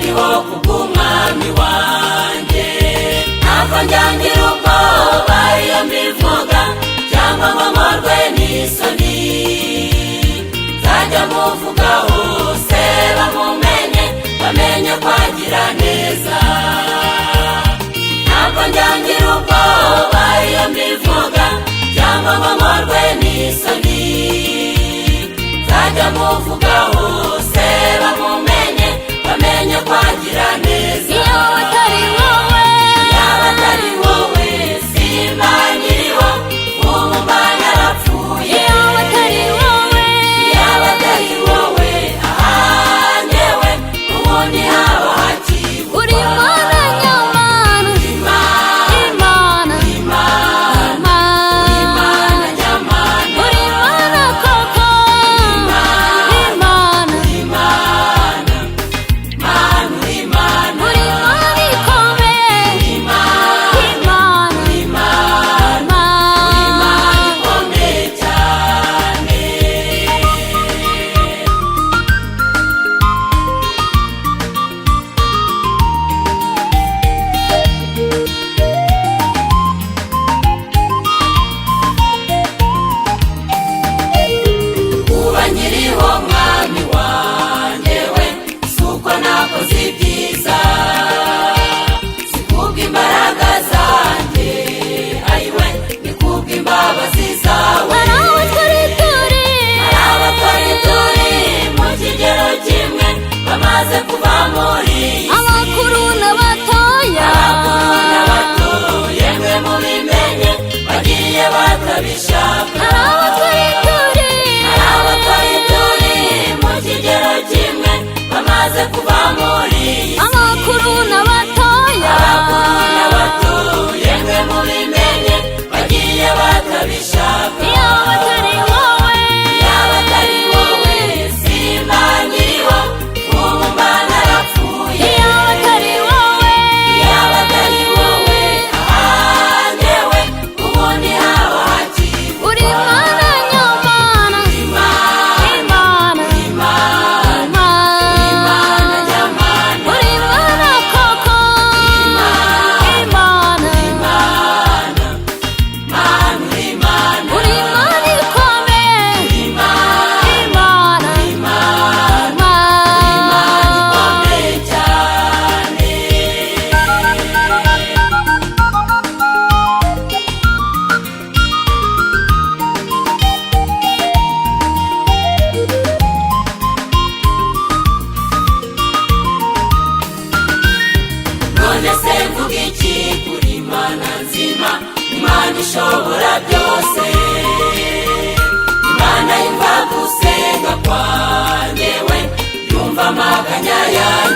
ndiho kubw'umwami wanjye. Ntabwo njyangira ubwoba iyo mbivuga, cyangwa ngo nkorwe n'isoni. Nzajya muvuga hose bamumenye, bamenye kwagira neza. Ntabwo njyangira ubwoba iyo mbivuga, cyangwa ngo nkorwe n'isoni. Nzajya muvuga hose bamumenye, bamenye kwagira neza. Iyo atari wowe, yaba atari wowe simba nkiriho, ubu mba narapfuye. iyo atari wowe, yaba atari wowe ahanyewe, ubundi haba hakibuka. uri Imana nyamana, Imana, Imana nyamana, uri Imana koko, Imana, Imana uri Imana uri Imana ikomeye, Imana, Imana ikomeye cyane. Kuba nkiriho mwami wanjye we, si uko nakoze ibyiza, si kubw'imbaraga zanjye, ayiwe ni kubw'imbabazi zawe. hari aho twari turi, Hari abatwari turi mu kigero kimwe, bamaze kuva muri iyi si. abakuru n'abatoya, Abakuru n'abato yemwe mubimenye, bagiye batabishaka. hari aho twari turi, Hari abatwari turi mu kigero kimwe, bamaze kuva muri iyi si. abakuru n'abatoya, Abakuru n'abato yemwe mubimenye, bagiye batabishaka. iyo atari wowe, yaba atari wowe simba nkiriho, ubu mba narapfuye. iyo atari wowe, yaba atari wowe ahanyewe, ubundi haba hakibuka. uri Imana nyamana, Imana Imana, Imana nyamana, uri Imana koko, Imana, uri Imana uri Imana ikomeye, Imana, ikomeye cyane. None se mvuga iki kuri Imana nzima, Imana ishobora byose, Imana yumva gusenga kwanjye we, yumva amaganya yanjye.